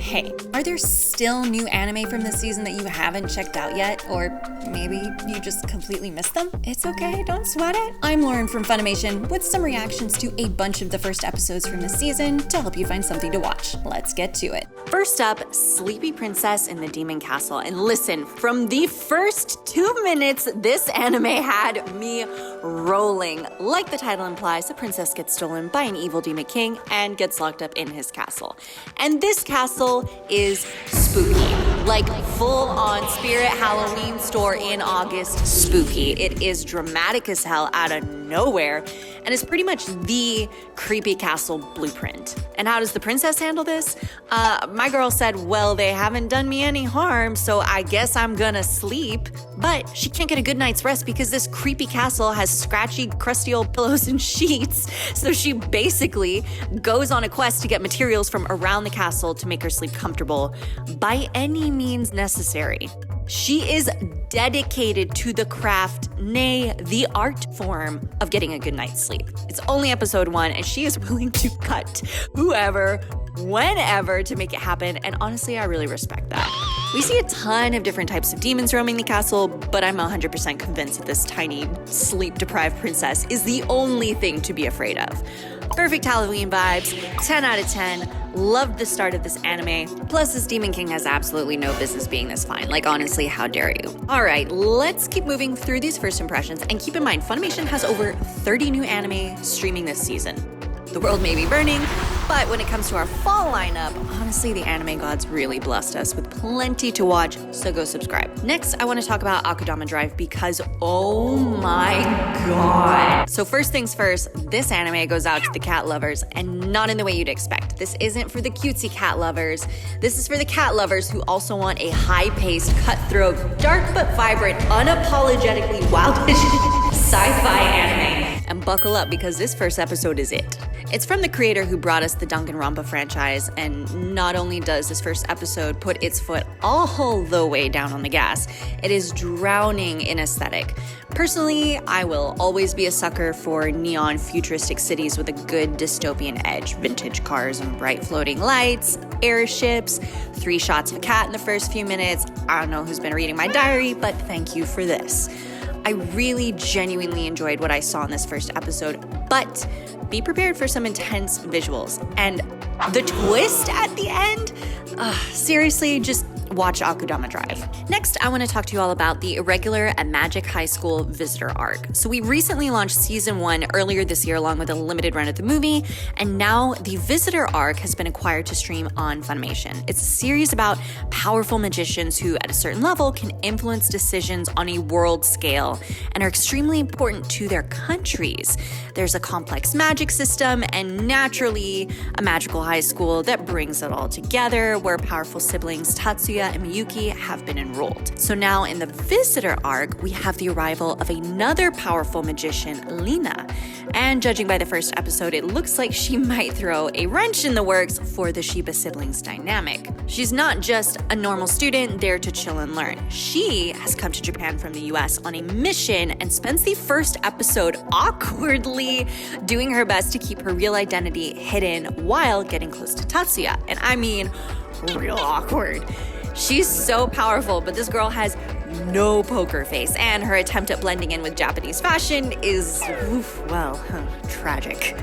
Hey, are there still new anime from this season that you haven't checked out yet? Or maybe you just completely missed them? It's okay, don't sweat it. I'm Lauren from Funimation with some reactions to a bunch of the first episodes from this season to help you find something to watch. Let's get to it. First up, Sleepy Princess in the Demon Castle. And listen, from the first 2 minutes, this anime had me rolling. Like the title implies, the princess gets stolen by an evil demon king and gets locked up in his castle. And this castle is spooky. Like full-on Spirit Halloween store in August spooky. It is dramatic as hell out of nowhere and is pretty much the creepy castle blueprint. And how does the princess handle this? My girl said, well, they haven't done me any harm, so I guess I'm gonna sleep. But she can't get a good night's rest because this creepy castle has scratchy, crusty old pillows and sheets. So she basically goes on a quest to get materials from around the castle to make her sleep comfortable by any means necessary. She is dedicated to the craft, nay, the art form of getting a good night's sleep. It's only episode 1, and she is willing to cut whoever, whenever to make it happen, and honestly, I really respect that. We see a ton of different types of demons roaming the castle, but I'm 100% convinced that this tiny, sleep-deprived princess is the only thing to be afraid of. Perfect Halloween vibes, 10 out of 10. Loved the start of this anime. Plus, this Demon King has absolutely no business being this fine. Like, honestly, how dare you? All right, let's keep moving through these first impressions. And keep in mind, Funimation has over 30 new anime streaming this season. The world may be burning, but when it comes to our fall lineup, honestly, the anime gods really blessed us with plenty to watch, so go subscribe. Next, I want to talk about Akudama Drive because, oh my god. So first things first, this anime goes out to the cat lovers, and not in the way you'd expect. This isn't for the cutesy cat lovers. This is for the cat lovers who also want a high-paced, cutthroat, dark but vibrant, unapologetically wildish sci-fi anime. And buckle up because this first episode is it. It's from the creator who brought us the Danganronpa franchise, and not only does this first episode put its foot all the way down on the gas, it is drowning in aesthetic. Personally, I will always be a sucker for neon futuristic cities with a good dystopian edge. Vintage cars and bright floating lights, airships, 3 shots of a cat in the first few minutes. I don't know who's been reading my diary, but thank you for this. I really genuinely enjoyed what I saw in this first episode, but be prepared for some intense visuals. And the twist at the end? Seriously, just watch Akudama Drive. Next, I want to talk to you all about the Irregular at Magic High School Visitor Arc. So we recently launched season 1 earlier this year along with a limited run of the movie, and now the Visitor Arc has been acquired to stream on Funimation. It's a series about powerful magicians who, at a certain level, can influence decisions on a world scale and are extremely important to their countries. There's a complex magic system and naturally a magical high school that brings it all together where powerful siblings Tatsuya and Miyuki have been enrolled. So now in the Visitor Arc, we have the arrival of another powerful magician, Lina. And judging by the first episode, it looks like she might throw a wrench in the works for the Shiba siblings dynamic. She's not just a normal student there to chill and learn. She has come to Japan from the US on a mission and spends the first episode awkwardly doing her best to keep her real identity hidden while getting close to Tatsuya. And I mean, real awkward. She's so powerful, but this girl has no poker face, and her attempt at blending in with Japanese fashion is, tragic.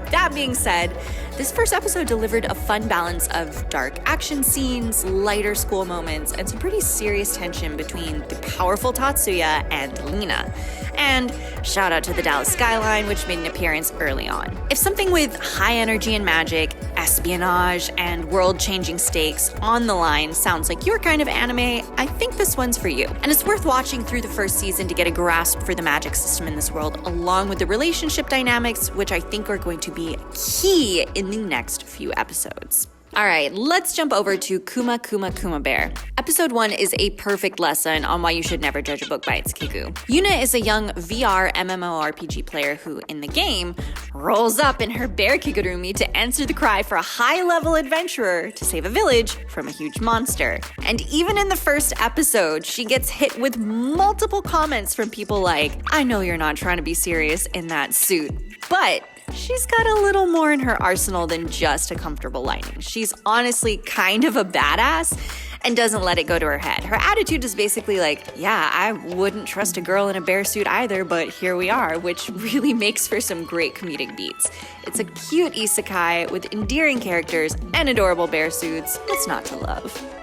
That being said, this first episode delivered a fun balance of dark action scenes, lighter school moments, and some pretty serious tension between the powerful Tatsuya and Lina. And shout out to the Dallas skyline, which made an appearance early on. If something with high energy and magic, espionage, and world-changing stakes on the line sounds like your kind of anime, I think this one's for you. And it's worth watching through the first season to get a grasp for the magic system in this world, along with the relationship dynamics, which I think are going to be key in the next few episodes. All right, let's jump over to Kuma Kuma Kuma Bear. Episode 1 is a perfect lesson on why you should never judge a book by its kiku. Yuna is a young VR MMORPG player who, in the game, rolls up in her bear kigurumi to answer the cry for a high-level adventurer to save a village from a huge monster. And even in the first episode, she gets hit with multiple comments from people like, I know you're not trying to be serious in that suit, but she's got a little more in her arsenal than just a comfortable lining. She's honestly kind of a badass and doesn't let it go to her head. Her attitude is basically like, yeah, I wouldn't trust a girl in a bear suit either, but here we are, which really makes for some great comedic beats. It's a cute isekai with endearing characters and adorable bear suits. What's not to love?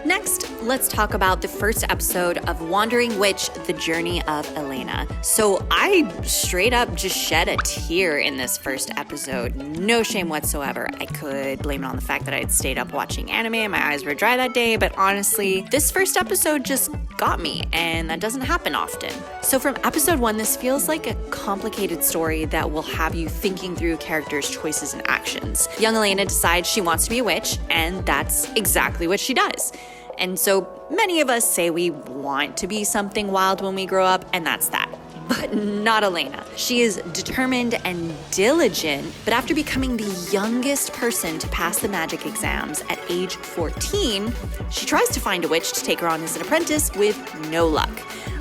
Next, let's talk about the first episode of Wandering Witch, The Journey of Elena. So I straight up just shed a tear in this first episode. No shame whatsoever. I could blame it on the fact that I had stayed up watching anime and my eyes were dry that day, but honestly, this first episode just got me, and that doesn't happen often. So from episode 1, this feels like a complicated story that will have you thinking through characters' choices and actions. Young Elena decides she wants to be a witch, and that's exactly what she does. And so many of us say we want to be something wild when we grow up, and that's that. But not Elena. She is determined and diligent, but after becoming the youngest person to pass the magic exams at age 14, she tries to find a witch to take her on as an apprentice with no luck.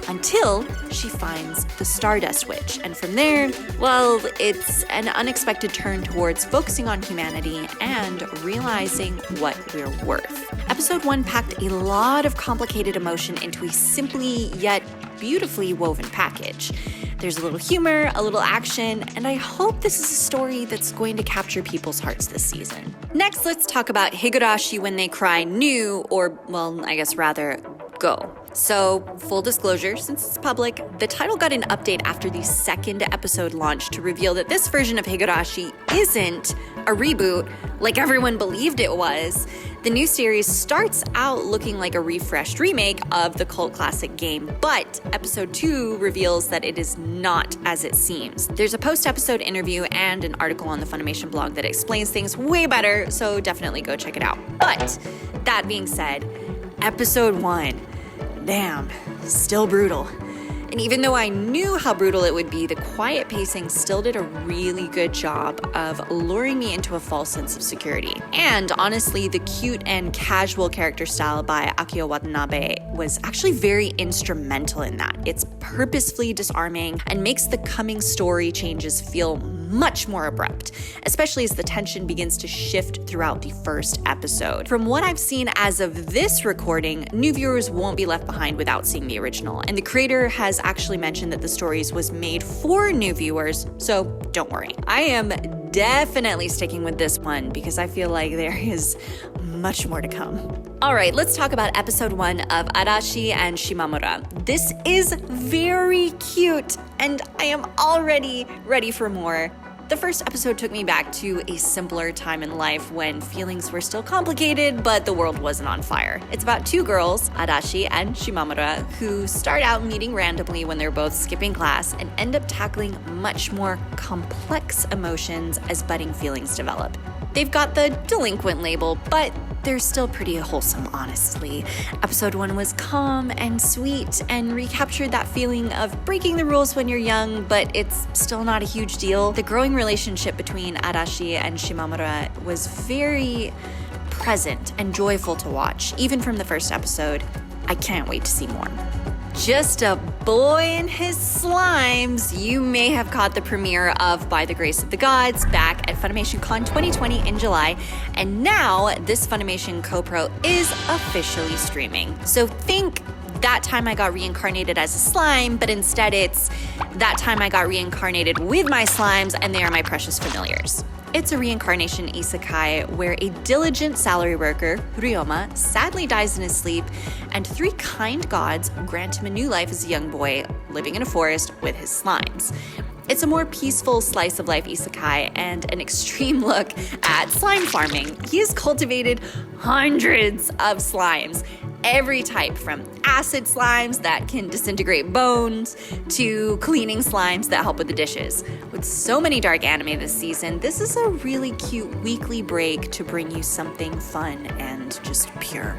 Until she finds the Stardust Witch. And from there, well, it's an unexpected turn towards focusing on humanity and realizing what we're worth. Episode 1 packed a lot of complicated emotion into a simply yet beautifully woven package. There's a little humor, a little action, and I hope this is a story that's going to capture people's hearts this season. Next, let's talk about Higurashi When They Cry New, or, well, I guess rather, Go. So, full disclosure, since it's public, the title got an update after the second episode launched to reveal that this version of Higurashi isn't a reboot like everyone believed it was. The new series starts out looking like a refreshed remake of the cult classic game, but episode 2 reveals that it is not as it seems. There's a post-episode interview and an article on the Funimation blog that explains things way better, so definitely go check it out. But that being said, episode 1, damn, still brutal. And even though I knew how brutal it would be, the quiet pacing still did a really good job of luring me into a false sense of security. And honestly, the cute and casual character style by Akio Watanabe was actually very instrumental in that. It's purposefully disarming and makes the coming story changes feel much more abrupt, especially as the tension begins to shift throughout the first episode. From what I've seen as of this recording, new viewers won't be left behind without seeing the original, and the creator has actually mentioned that the stories was made for new viewers, so don't worry. I am definitely sticking with this one because I feel like there is much more to come. All right, let's talk about episode 1 of Arashi and Shimamura. This is very cute, and I am already ready for more. The first episode took me back to a simpler time in life when feelings were still complicated, but the world wasn't on fire. It's about two girls, Arashi and Shimamura, who start out meeting randomly when they're both skipping class and end up tackling much more complex emotions as budding feelings develop. They've got the delinquent label, but they're still pretty wholesome, honestly. Episode 1 was calm and sweet and recaptured that feeling of breaking the rules when you're young, but it's still not a huge deal. The growing relationship between Arashi and Shimamura was very present and joyful to watch, even from the first episode. I can't wait to see more. Just a boy and his slimes. You may have caught the premiere of By the Grace of the Gods back at Funimation Con 2020 in July, and now this Funimation co-pro is officially streaming. So think That Time I Got Reincarnated as a Slime, but instead it's That Time I Got Reincarnated with my slimes and they are my precious familiars. It's a reincarnation isekai where a diligent salary worker, Ryoma, sadly dies in his sleep, and three kind gods grant him a new life as a young boy living in a forest with his slimes. It's a more peaceful slice of life isekai and an extreme look at slime farming. He has cultivated hundreds of slimes, every type from acid slimes that can disintegrate bones to cleaning slimes that help with the dishes. With so many dark anime this season, this is a really cute weekly break to bring you something fun and just pure.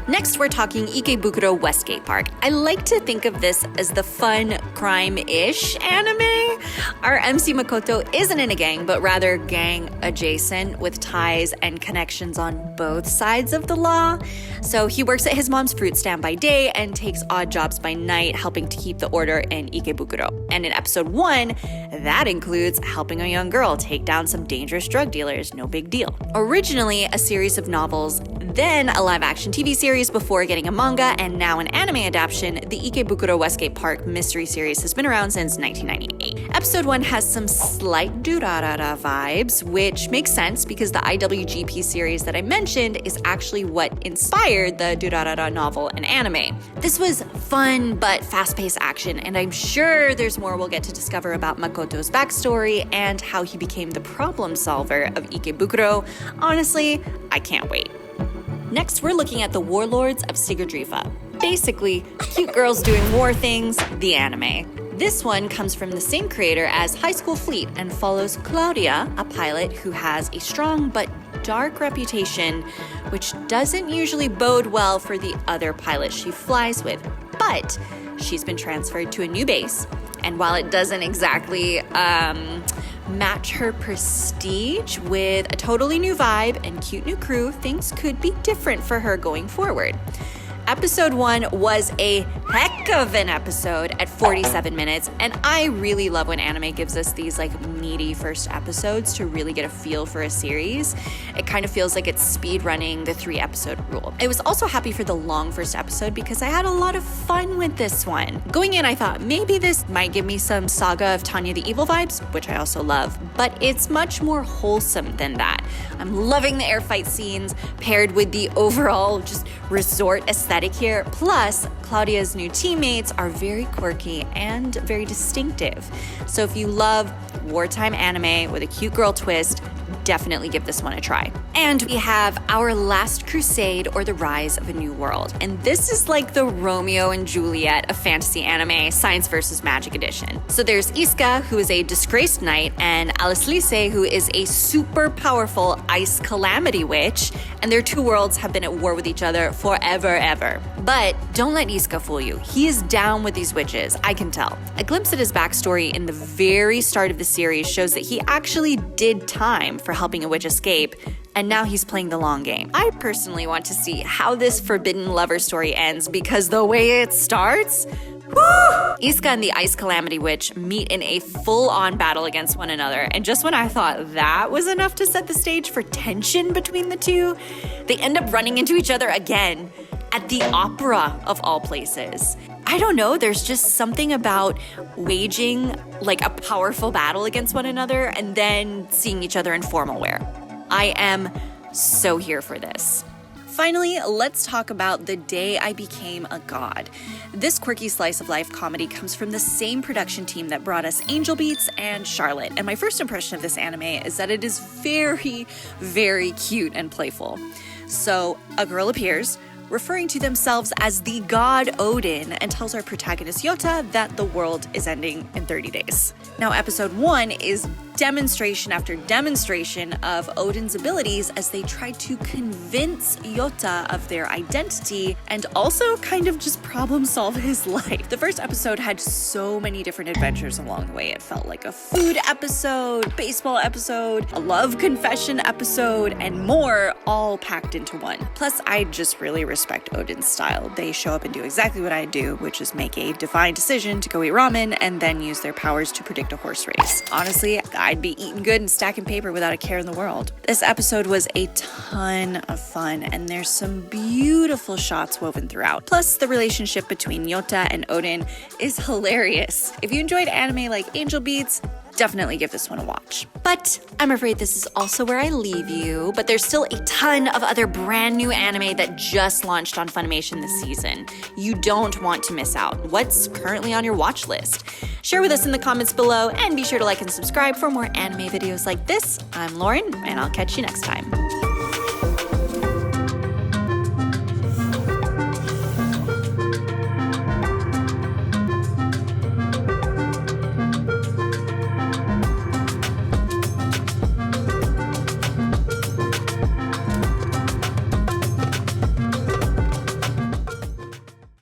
Next, we're talking Ikebukuro Westgate Park. I like to think of this as the fun crime-ish anime. Our MC Makoto isn't in a gang, but rather gang adjacent with ties and connections on both sides of the law. So he works at his mom's fruit stand by day and takes odd jobs by night, helping to keep the order in Ikebukuro. And in episode 1, that includes helping a young girl take down some dangerous drug dealers, no big deal. Originally a series of novels, then a live-action TV series before getting a manga, and now an anime adaptation, the Ikebukuro Westgate Park mystery series has been around since 1998. Episode 1 has some slight Durarara vibes, which makes sense because the IWGP series that I mentioned is actually what inspired the Durarara novel and anime. This was fun but fast-paced action, and I'm sure there's more we'll get to discover about Makoto's backstory and how he became the problem solver of Ikebukuro. Honestly, I can't wait. Next, we're looking at the Warlords of Sigurdrifa. Basically, cute girls doing war things, the anime. This one comes from the same creator as High School Fleet and follows Claudia, a pilot who has a strong but dark reputation, which doesn't usually bode well for the other pilots she flies with. But she's been transferred to a new base, and while it doesn't exactly match her prestige with a totally new vibe and cute new crew, things could be different for her going forward. Episode 1 was a heck of an episode at 47 minutes, and I really love when anime gives us these meaty first episodes to really get a feel for a series. It kind of feels like it's speed running the 3-episode rule. I was also happy for the long first episode because I had a lot of fun with this one. Going in, I thought maybe this might give me some Saga of Tanya the Evil vibes, which I also love, but it's much more wholesome than that. I'm loving the air fight scenes paired with the overall just resort aesthetic here. Plus, Claudia's new teammates are very quirky and very distinctive. So if you love wartime anime with a cute girl twist, definitely give this one a try. And we have Our Last Crusade, or The Rise of a New World. And this is like the Romeo and Juliet of fantasy anime, Science vs. Magic edition. So there's Iska, who is a disgraced knight, and Alice Lise, who is a super powerful ice calamity witch, and their two worlds have been at war with each other forever, ever. But don't let Iska fool you. He is down with these witches, I can tell. A glimpse at his backstory in the very start of the series shows that he actually did time for helping a witch escape, and now he's playing the long game. I personally want to see how this forbidden lover story ends because the way it starts, woo! Iska and the Ice Calamity Witch meet in a full-on battle against one another, and just when I thought that was enough to set the stage for tension between the two, they end up running into each other again at the opera of all places. I don't know, there's just something about waging a powerful battle against one another and then seeing each other in formal wear. I am so here for this. Finally, let's talk about The Day I Became a God. This quirky slice of life comedy comes from the same production team that brought us Angel Beats and Charlotte, and my first impression of this anime is that it is very, very cute and playful. So, a girl appears, referring to themselves as the god Odin, and tells our protagonist Yota that the world is ending in 30 days. Now, episode 1 is demonstration after demonstration of Odin's abilities as they try to convince Yota of their identity and also kind of just problem solve his life. The first episode had so many different adventures along the way. It felt like a food episode, baseball episode, a love confession episode, and more all packed into one. Plus, I just really respect Odin's style. They show up and do exactly what I do, which is make a defined decision to go eat ramen and then use their powers to predict a horse race. Honestly, I'd be eating good and stacking paper without a care in the world. This episode was a ton of fun, and there's some beautiful shots woven throughout. Plus, the relationship between Yota and Odin is hilarious. If you enjoyed anime like Angel Beats, definitely give this one a watch. But I'm afraid this is also where I leave you, but there's still a ton of other brand new anime that just launched on Funimation this season. You don't want to miss out. What's currently on your watch list? Share with us in the comments below, and be sure to like and subscribe for more anime videos like this. I'm Lauren, and I'll catch you next time.